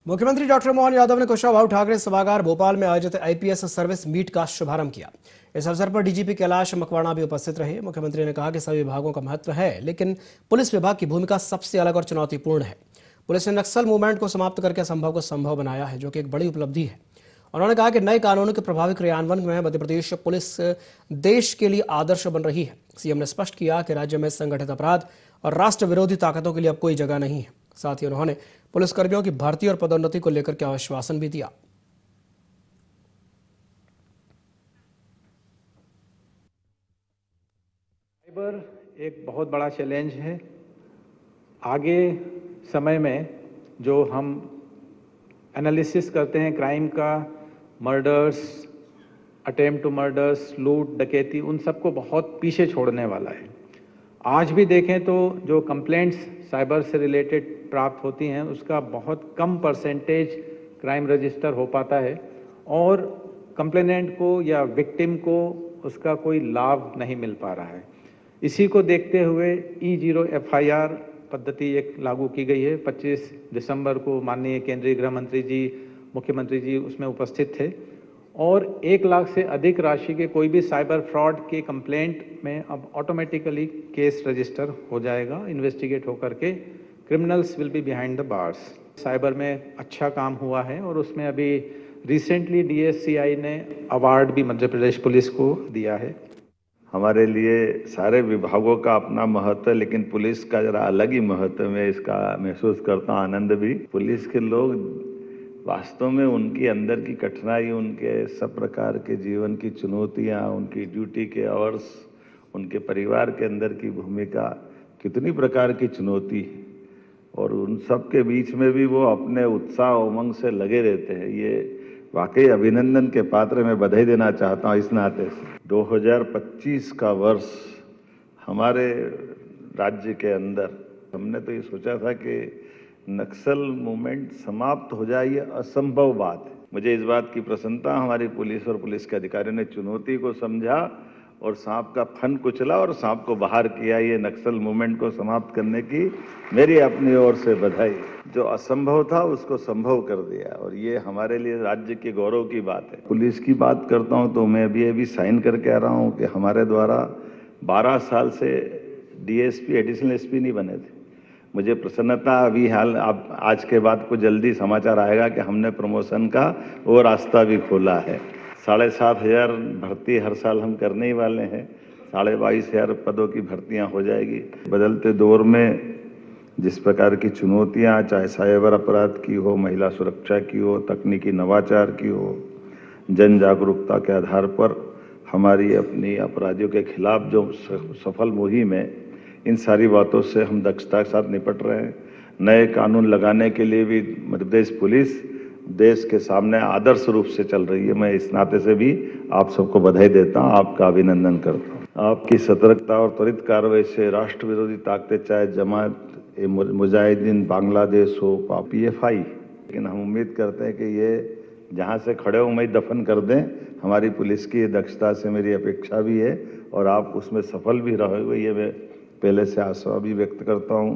मुख्यमंत्री डॉक्टर मोहन यादव ने कुशाभाऊ ठाकरे सभागार भोपाल में आयोजित आईपीएस सर्विस मीट का शुभारंभ किया। इस अवसर पर डीजीपी कैलाश मकवाना भी उपस्थित रहे। मुख्यमंत्री ने कहा कि सभी विभागों का महत्व है, लेकिन पुलिस विभाग की भूमिका सबसे अलग और चुनौतीपूर्ण है। पुलिस ने नक्सल मूवमेंट को समाप्त करके असंभव को संभव बनाया है, जो कि एक बड़ी उपलब्धि है। उन्होंने कहा कि नए कानूनों के प्रभावी क्रियान्वयन में मध्य प्रदेश पुलिस देश के लिए आदर्श बन रही है। सीएम ने स्पष्ट किया कि राज्य में संगठित अपराध और राष्ट्र विरोधी ताकतों के लिए अब कोई जगह नहीं है। साथ ही उन्होंने पुलिसकर्मियों की भर्ती और पदोन्नति को लेकर के आश्वासन भी दिया। साइबर एक बहुत बड़ा चैलेंज है। आगे समय में जो हम एनालिसिस करते हैं क्राइम का, मर्डर्स, अटेम्प्ट टू मर्डर्स, लूट, डकैती, उन सबको बहुत पीछे छोड़ने वाला है। आज भी देखें तो जो कंप्लेंट्स साइबर से रिलेटेड प्राप्त होती हैं उसका बहुत कम परसेंटेज क्राइम रजिस्टर हो पाता है और कंप्लेनेंट को या विक्टिम को उसका कोई लाभ नहीं मिल पा रहा है। इसी को देखते हुए E0 FIR पद्धति एक लागू की गई है। 25 दिसंबर को माननीय केंद्रीय गृह मंत्री जी, मुख्यमंत्री जी उसमें उपस्थित थे और 1 लाख से अधिक राशि के कोई भी साइबर फ्रॉड के कंप्लेंट में अब ऑटोमेटिकली केस रजिस्टर हो जाएगा, इन्वेस्टिगेट होकर के criminals will be behind the bars. Cyber में अच्छा काम हुआ है और उसमें अभी रिसेंटली DSCI ने अवार्ड भी मध्य प्रदेश पुलिस को दिया है। हमारे लिए सारे विभागों का अपना महत्व है, लेकिन पुलिस का जरा अलग ही महत्व मैं इसका महसूस करता हूँ, आनंद भी। पुलिस के लोग वास्तव में उनकी अंदर की कठिनाई, उनके सब प्रकार के जीवन की चुनौतियाँ, उनकी ड्यूटी के आवर्स, उनके परिवार के अंदर की भूमिका, कितनी प्रकार की चुनौती है और उन सब के बीच में भी वो अपने उत्साह उमंग से लगे रहते हैं। ये वाकई अभिनंदन के पात्र मैं बधाई देना चाहता हूँ इस नाते से। 2025 का वर्ष हमारे राज्य के अंदर हमने तो ये सोचा था कि नक्सल मूवमेंट समाप्त हो जाए, ये असंभव बात है। मुझे इस बात की प्रसन्नता, हमारी पुलिस और पुलिस के अधिकारियों ने चुनौती को समझा और सांप का फन कुचला और सांप को बाहर किया। ये नक्सल मूवमेंट को समाप्त करने की मेरी अपनी ओर से बधाई। जो असंभव था उसको संभव कर दिया और ये हमारे लिए राज्य के गौरव की बात है। पुलिस की बात करता हूं तो मैं अभी साइन करके आ रहा हूं कि हमारे द्वारा 12 साल से DSP एडिशनल SP नहीं बने थे। मुझे प्रसन्नता अभी हाल आज के बाद को जल्दी समाचार आएगा कि हमने प्रमोशन का वो रास्ता भी खोला है। 7,500 भर्ती हर साल हम करने ही वाले हैं। 22,500 पदों की भर्तियां हो जाएगी। बदलते दौर में जिस प्रकार की चुनौतियां, चाहे साइबर अपराध की हो, महिला सुरक्षा की हो, तकनीकी नवाचार की हो, जन जागरूकता के आधार पर हमारी अपनी अपराधियों के खिलाफ जो सफल मुहिम है, इन सारी बातों से हम दक्षता के साथ निपट रहे हैं। नए कानून लगाने के लिए भी मध्य प्रदेश पुलिस देश के सामने आदर्श रूप से चल रही है। मैं इस नाते से भी आप सबको बधाई देता हूं, आपका अभिनंदन करता हूं। आपकी सतर्कता और त्वरित कार्रवाई से राष्ट्र विरोधी ताकतें, चाहे जमात मुजाहिदीन बांग्लादेश हो, PFI, लेकिन हम उम्मीद करते हैं कि ये जहां से खड़े हो वहीं दफन कर दें। हमारी पुलिस की दक्षता से मेरी अपेक्षा भी है और आप उसमें सफल भी रहोगे, ये मैं पहले से आशा भी व्यक्त करता हूं।